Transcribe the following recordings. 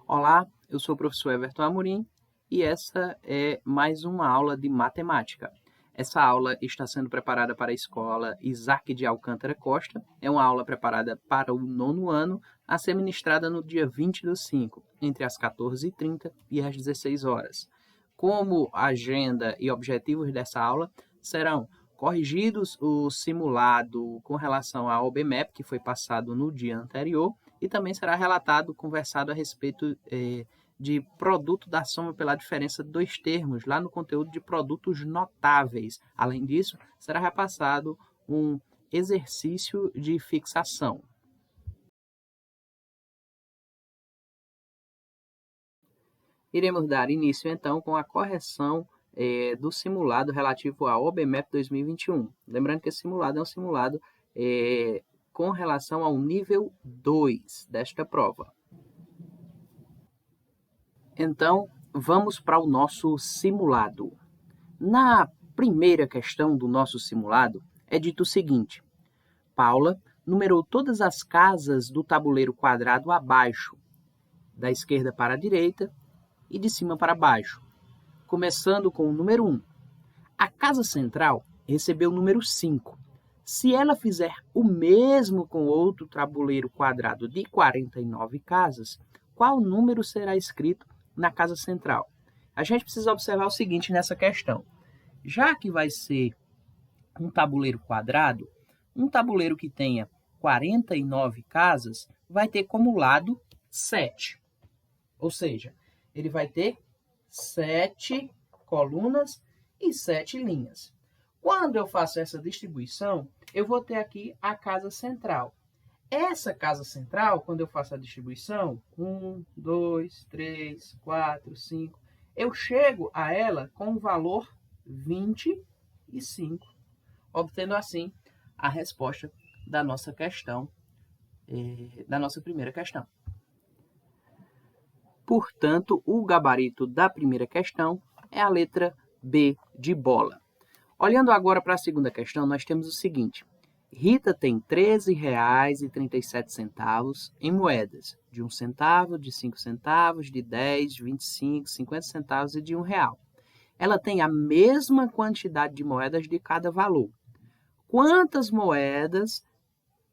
Olá, eu sou o professor Everton Amorim e essa é mais uma aula de matemática. Essa aula está sendo preparada para a escola Isaac de Alcântara Costa. É uma aula preparada para o 9º ano, a ser ministrada no dia 20/5, entre as 14h30 e as 16 horas. Como agenda e objetivos dessa aula serão corrigidos o simulado com relação ao OBMAP, que foi passado no dia anterior, e também será relatado, conversado a respeito de produto da soma pela diferença de dois termos, lá no conteúdo de produtos notáveis. Além disso, será repassado um exercício de fixação. Iremos dar início, então, com a correção do simulado relativo ao OBMAP 2021. Lembrando que esse simulado é um simulado com relação ao nível 2 desta prova. Então, vamos para o nosso simulado. Na primeira questão do nosso simulado, é dito o seguinte: Paula numerou todas as casas do tabuleiro quadrado abaixo, da esquerda para a direita e de cima para baixo, começando com o número 1. A casa central recebeu o número 5. Se ela fizer o mesmo com outro tabuleiro quadrado de 49 casas, qual número será escrito na casa central? A gente precisa observar o seguinte nessa questão. Já que vai ser um tabuleiro quadrado, um tabuleiro que tenha 49 casas vai ter como lado 7. Ou seja, ele vai ter 7 colunas e 7 linhas. Quando eu faço essa distribuição, eu vou ter aqui a casa central. Essa casa central, quando eu faço a distribuição, 1, 2, 3, 4, 5, eu chego a ela com o valor 25, obtendo assim a resposta da nossa questão, da nossa primeira questão. Portanto, o gabarito da primeira questão é a letra B de bola. Olhando agora para a segunda questão, nós temos o seguinte: Rita tem R$ 13,37 em moedas, de 1 centavo, de 5 centavos, de 10, 25, 50 centavos e de R$1. Ela tem a mesma quantidade de moedas de cada valor. Quantas moedas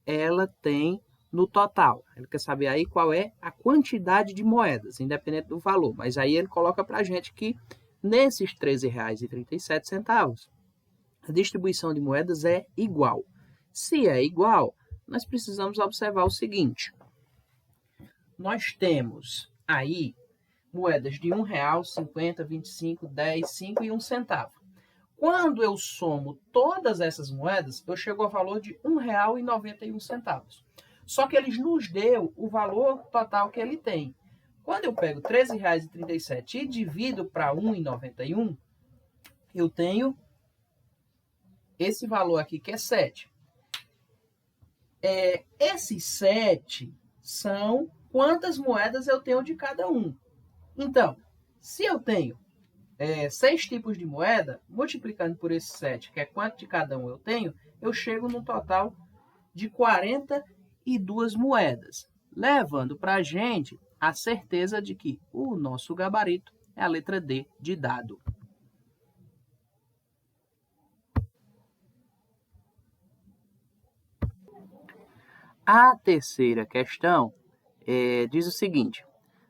ela tem no total? Ele quer saber aí qual é a quantidade de moedas, independente do valor. Mas aí ele coloca para a gente que nesses R$ 13,37, a distribuição de moedas é igual. Se é igual, nós precisamos observar o seguinte: nós temos aí moedas de R$1, 50, 25, 10, 5 e 1 centavo. Quando eu somo todas essas moedas, eu chego ao valor de R$1,91. Só que eles nos deu o valor total que ele tem. Quando eu pego R$ 13,37 e divido para R$1,91, eu tenho esse valor aqui que é 7. Esses 7 são quantas moedas eu tenho de cada um. Então, se eu tenho 6 tipos de moeda, multiplicando por esses 7, que é quanto de cada um eu tenho, eu chego no total de 42 moedas, levando para a gente a certeza de que o nosso gabarito é a letra D de dado. A terceira questão diz o seguinte: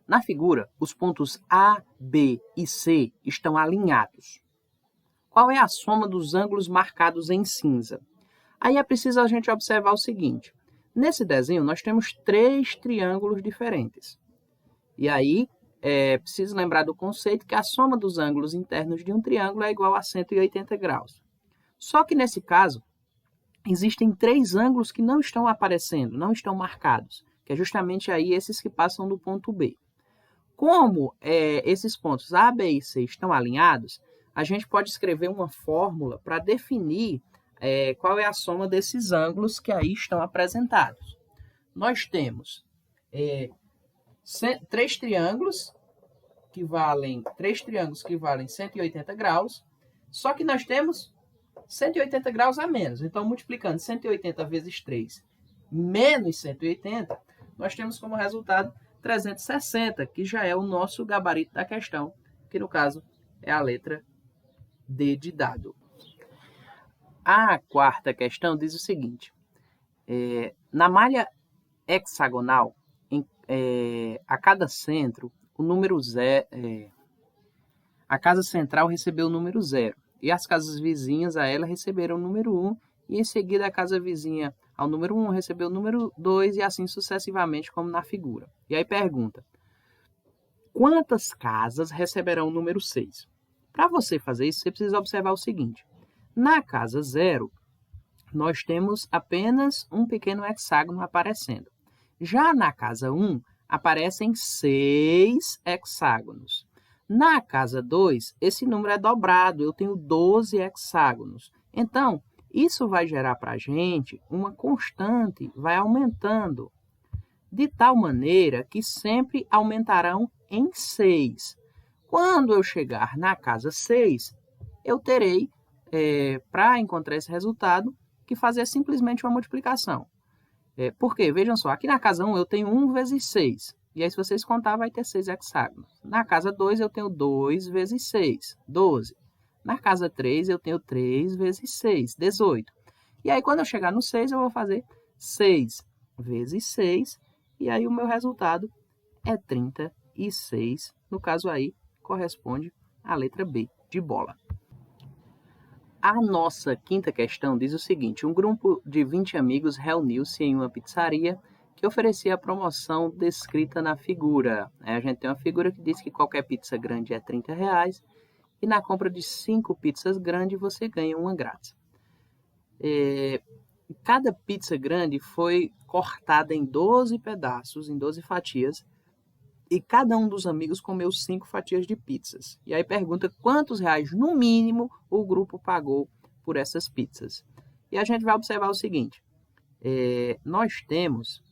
na figura, os pontos A, B e C estão alinhados. Qual é a soma dos ângulos marcados em cinza? Aí é preciso a gente observar o seguinte: nesse desenho nós temos 3 triângulos diferentes. E aí é preciso lembrar do conceito que a soma dos ângulos internos de um triângulo é igual a 180 graus. Só que nesse caso, existem 3 ângulos que não estão aparecendo, não estão marcados, que é justamente aí esses que passam do ponto B. Como esses pontos A, B e C estão alinhados, a gente pode escrever uma fórmula para definir qual é a soma desses ângulos que aí estão apresentados. Nós temos 3 triângulos que valem 180 graus, só que nós temos 180 graus a menos. Então, multiplicando 180 vezes 3 menos 180, nós temos como resultado 360, que já é o nosso gabarito da questão, que no caso é a letra D de dado. A quarta questão diz o seguinte: na malha hexagonal, a cada centro, o número zero, a casa central recebeu o número 0, e as casas vizinhas a ela receberam o número 1, e em seguida a casa vizinha ao número 1 recebeu o número 2, e assim sucessivamente, como na figura. E aí pergunta: quantas casas receberão o número 6? Para você fazer isso, você precisa observar o seguinte: na casa 0, nós temos apenas um pequeno hexágono aparecendo. Já na casa 1, aparecem 6 hexágonos. Na casa 2, esse número é dobrado, eu tenho 12 hexágonos. Então, isso vai gerar para a gente uma constante, vai aumentando, de tal maneira que sempre aumentarão em 6. Quando eu chegar na casa 6, eu terei, para encontrar esse resultado, que fazer simplesmente uma multiplicação. Por quê? Vejam só, aqui na casa 1 eu tenho 1 vezes 6. E aí, se vocês contar, vai ter 6 hexágonos. Na casa 2 eu tenho 2 vezes 6, 12. Na casa 3 eu tenho 3 vezes 6, 18. E aí, quando eu chegar no 6, eu vou fazer 6 vezes 6. E aí, o meu resultado é 36. No caso aí, corresponde à letra B, de bola. A nossa quinta questão diz o seguinte: um grupo de 20 amigos reuniu-se em uma pizzaria que oferecia a promoção descrita na figura. A gente tem uma figura que diz que qualquer pizza grande é R$30 e na compra de 5 pizzas grandes você ganha uma grátis. Cada pizza grande foi cortada em 12 pedaços, em 12 fatias, e cada um dos amigos comeu 5 fatias de pizzas. E aí pergunta quantos reais, no mínimo, o grupo pagou por essas pizzas. E a gente vai observar o seguinte: nós temos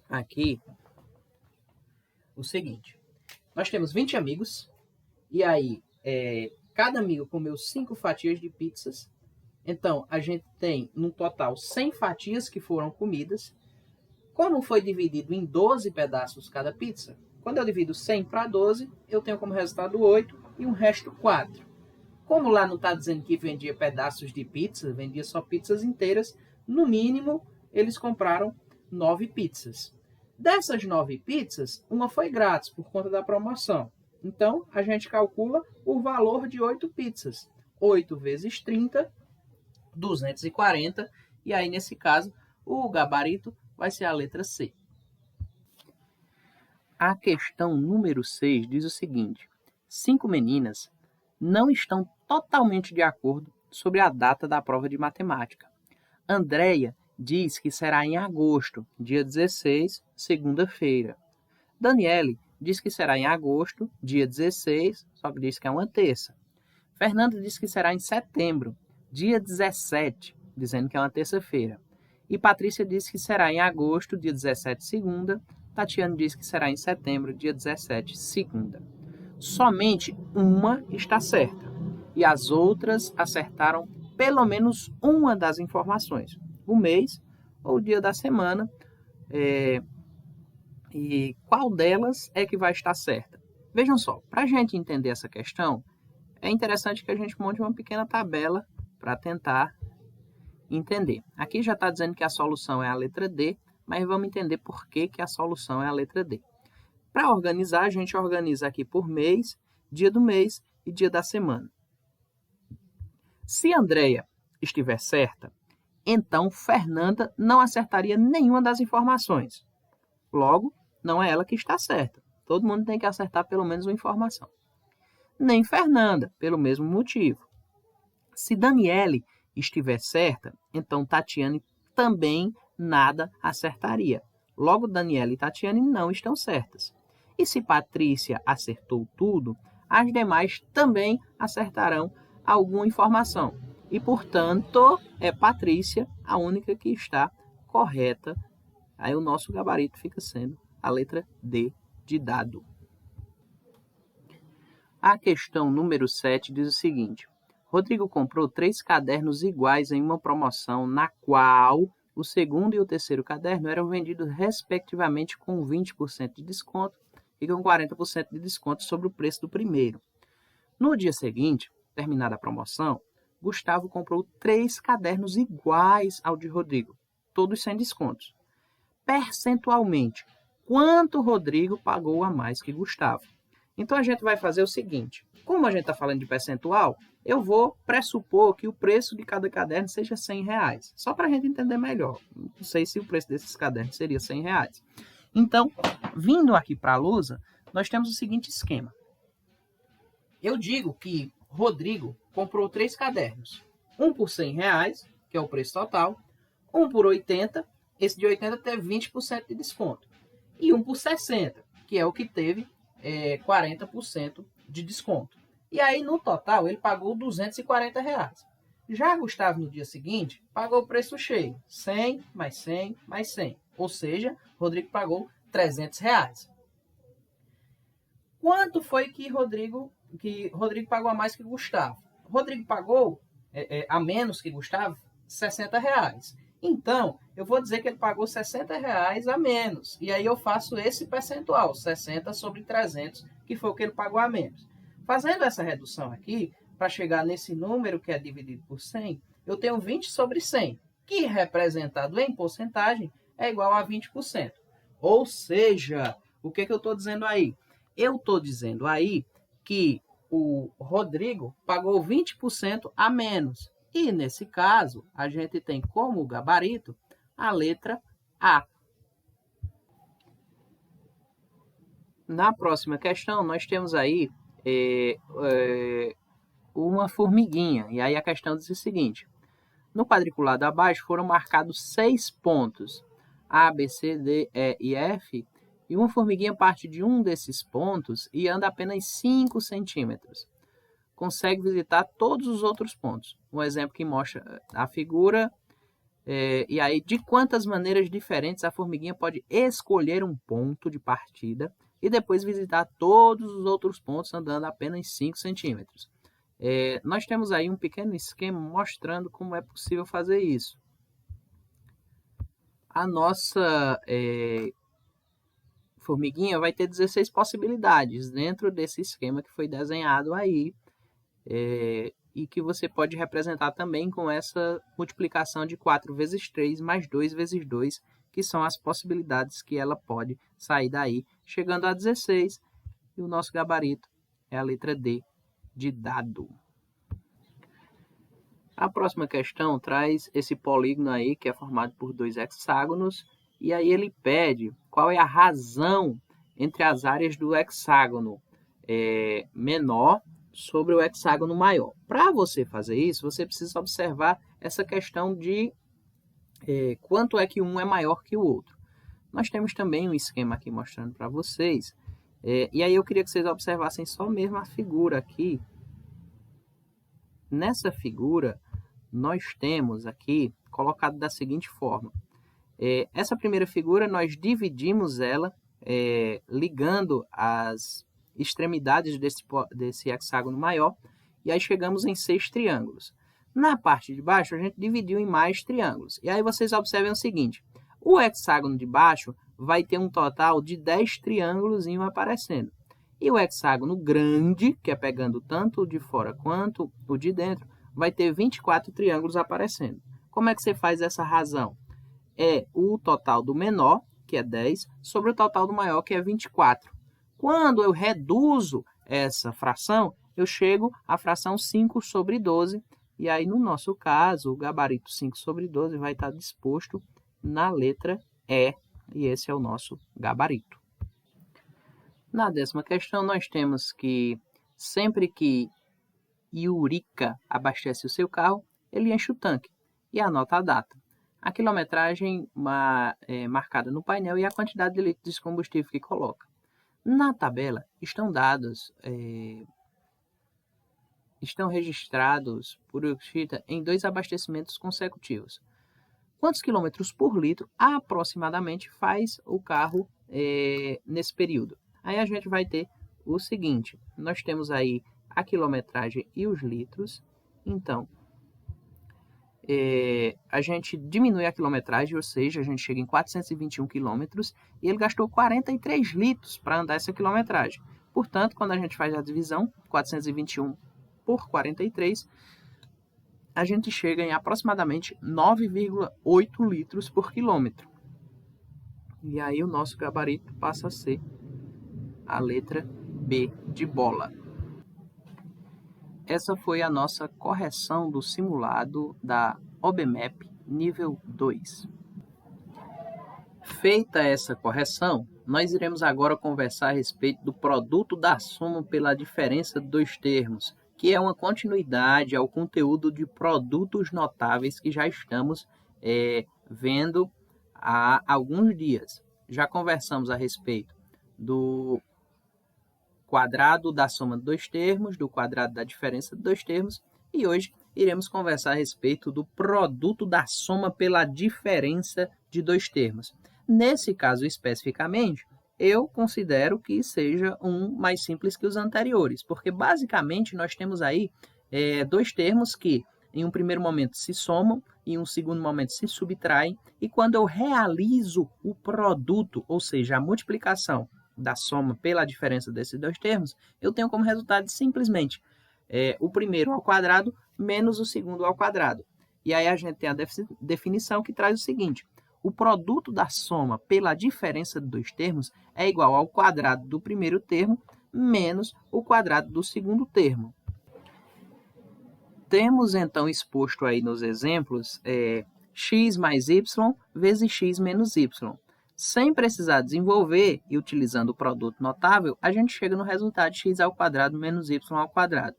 aqui o seguinte: nós temos 20 amigos, e aí cada amigo comeu 5 fatias de pizzas. Então, a gente tem, no total, 100 fatias que foram comidas. Como foi dividido em 12 pedaços cada pizza, quando eu divido 100 para 12, eu tenho como resultado 8 e um resto 4. Como lá não está dizendo que vendia pedaços de pizza, vendia só pizzas inteiras, no mínimo, eles compraram 9 pizzas. Dessas 9 pizzas, uma foi grátis por conta da promoção. Então, a gente calcula o valor de 8 pizzas. 8 vezes 30, 240. E aí, nesse caso, o gabarito vai ser a letra C. A questão número 6 diz o seguinte: 5 meninas não estão totalmente de acordo sobre a data da prova de matemática. Andréia diz que será em agosto, dia 16, segunda-feira. Daniele diz que será em agosto, dia 16, só que diz que é uma terça. Fernanda diz que será em setembro, dia 17, dizendo que é uma terça-feira. E Patrícia diz que será em agosto, dia 17, segunda. Tatiana diz que será em setembro, dia 17, segunda. Somente uma está certa. E as outras acertaram pelo menos uma das informações. O mês ou o dia da semana. E qual delas é que vai estar certa? Vejam só, para a gente entender essa questão, é interessante que a gente monte uma pequena tabela para tentar entender. Aqui já está dizendo que a solução é a letra D, mas vamos entender por que a solução é a letra D. Para organizar, a gente organiza aqui por mês, dia do mês e dia da semana. Se Andréia estiver certa, então Fernanda não acertaria nenhuma das informações. Logo, não é ela que está certa. Todo mundo tem que acertar pelo menos uma informação. Nem Fernanda, pelo mesmo motivo. Se Daniele estiver certa, então Tatiane também nada acertaria. Logo, Daniela e Tatiane não estão certas. E se Patrícia acertou tudo, as demais também acertarão alguma informação. E, portanto, é Patrícia a única que está correta. Aí o nosso gabarito fica sendo a letra D de dado. A questão número 7 diz o seguinte: Rodrigo comprou 3 cadernos iguais em uma promoção na qual o segundo e o terceiro caderno eram vendidos respectivamente com 20% de desconto e com 40% de desconto sobre o preço do primeiro. No dia seguinte, terminada a promoção, Gustavo comprou 3 cadernos iguais ao de Rodrigo, todos sem descontos. Percentualmente, quanto Rodrigo pagou a mais que Gustavo? Então a gente vai fazer o seguinte: como a gente está falando de percentual, eu vou pressupor que o preço de cada caderno seja R$100, só para a gente entender melhor. Não sei se o preço desses cadernos seria R$100. Então, vindo aqui para a lousa, nós temos o seguinte esquema. Eu digo que Rodrigo comprou 3 cadernos. Um por R$100, que é o preço total. Um por 80, esse de 80 teve 20% de desconto. E um por 60, que é o que teve 40% de desconto. E aí, no total, ele pagou R$240. Já Gustavo, no dia seguinte, pagou o preço cheio. 100, mais 100, mais 100. Ou seja, Rodrigo pagou R$300. Quanto foi que Rodrigo pagou a mais que Gustavo? Rodrigo pagou a menos que Gustavo R$60. Então, eu vou dizer que ele pagou R$60 a menos. E aí eu faço esse percentual, 60 sobre 300, que foi o que ele pagou a menos. Fazendo essa redução aqui, para chegar nesse número que é dividido por 100, eu tenho 20 sobre 100, que representado em porcentagem é igual a 20%. Ou seja, o que eu estou dizendo aí? Eu estou dizendo aí que o Rodrigo pagou 20% a menos. E, nesse caso, a gente tem como gabarito a letra A. Na próxima questão, nós temos aí uma formiguinha. E aí a questão diz o seguinte. No quadriculado abaixo foram marcados 6 pontos. A, B, C, D, E e F. E uma formiguinha parte de um desses pontos e anda apenas 5 centímetros. Consegue visitar todos os outros pontos. Um exemplo que mostra a figura. E aí, de quantas maneiras diferentes a formiguinha pode escolher um ponto de partida e depois visitar todos os outros pontos andando apenas 5 centímetros. Nós temos aí um pequeno esquema mostrando como é possível fazer isso. A nossa formiguinha vai ter 16 possibilidades dentro desse esquema que foi desenhado aí. E que você pode representar também com essa multiplicação de 4 vezes 3 mais 2 vezes 2, que são as possibilidades que ela pode sair daí, chegando a 16, e o nosso gabarito é a letra D, de dado. A próxima questão traz esse polígono aí, que é formado por 2 hexágonos, e aí ele pede qual é a razão entre as áreas do hexágono menor sobre o hexágono maior. Para você fazer isso, você precisa observar essa questão de quanto é que um é maior que o outro. Nós temos também um esquema aqui mostrando para vocês. E aí eu queria que vocês observassem só mesmo a figura aqui. Nessa figura, nós temos aqui colocado da seguinte forma. Essa primeira figura, nós dividimos ela ligando as extremidades desse hexágono maior, e aí chegamos em 6 triângulos. Na parte de baixo, a gente dividiu em mais triângulos. E aí vocês observem o seguinte, o hexágono de baixo vai ter um total de 10 triângulos aparecendo. E o hexágono grande, que é pegando tanto o de fora quanto o de dentro, vai ter 24 triângulos aparecendo. Como é que você faz essa razão? É o total do menor, que é 10, sobre o total do maior, que é 24. Quando eu reduzo essa fração, eu chego à fração 5 sobre 12. E aí, no nosso caso, o gabarito 5 sobre 12 vai estar disposto na letra E. E esse é o nosso gabarito. Na 10ª questão, nós temos que sempre que Eurica abastece o seu carro, ele enche o tanque e anota a data, a quilometragem marcada no painel e a quantidade de litros de combustível que coloca. Na tabela estão registrados por Eurica em 2 abastecimentos consecutivos. Quantos quilômetros por litro aproximadamente faz o carro nesse período? Aí a gente vai ter o seguinte, nós temos aí a quilometragem e os litros. Então, a gente diminui a quilometragem, ou seja, a gente chega em 421 quilômetros e ele gastou 43 litros para andar essa quilometragem. Portanto, quando a gente faz a divisão, 421 por 43, a gente chega em aproximadamente 9,8 litros por quilômetro. E aí o nosso gabarito passa a ser a letra B de bola. Essa foi a nossa correção do simulado da OBMAP nível 2. Feita essa correção, nós iremos agora conversar a respeito do produto da soma pela diferença de dois termos, que é uma continuidade ao conteúdo de produtos notáveis que já estamos vendo há alguns dias. Já conversamos a respeito do quadrado da soma de dois termos, do quadrado da diferença de dois termos, e hoje iremos conversar a respeito do produto da soma pela diferença de dois termos. Nesse caso especificamente, eu considero que seja um mais simples que os anteriores, porque basicamente nós temos aí dois termos que em um primeiro momento se somam, em um segundo momento se subtraem, e quando eu realizo o produto, ou seja, a multiplicação da soma pela diferença desses dois termos, eu tenho como resultado simplesmente o primeiro ao quadrado menos o segundo ao quadrado. E aí a gente tem a definição que traz o seguinte: o produto da soma pela diferença de dois termos é igual ao quadrado do primeiro termo menos o quadrado do segundo termo. Temos então exposto aí nos exemplos x mais y vezes x menos y. Sem precisar desenvolver e utilizando o produto notável, a gente chega no resultado de x ao quadrado menos y ao quadrado.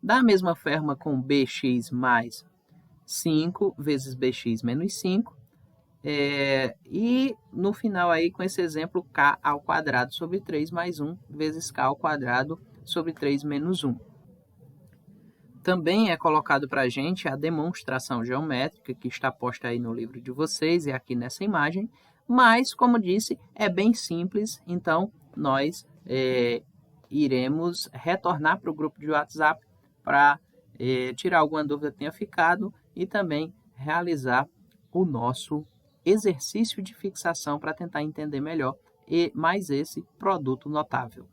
Da mesma forma com bx mais 5 vezes bx menos 5, e no final aí com esse exemplo k ao quadrado sobre 3 mais 1 vezes k ao quadrado sobre 3 menos 1. Também é colocado para a gente a demonstração geométrica que está posta aí no livro de vocês e aqui nessa imagem, mas, como disse, é bem simples, então nós iremos retornar para o grupo de WhatsApp para tirar alguma dúvida que tenha ficado e também realizar o nosso exercício de fixação para tentar entender melhor mais esse produto notável.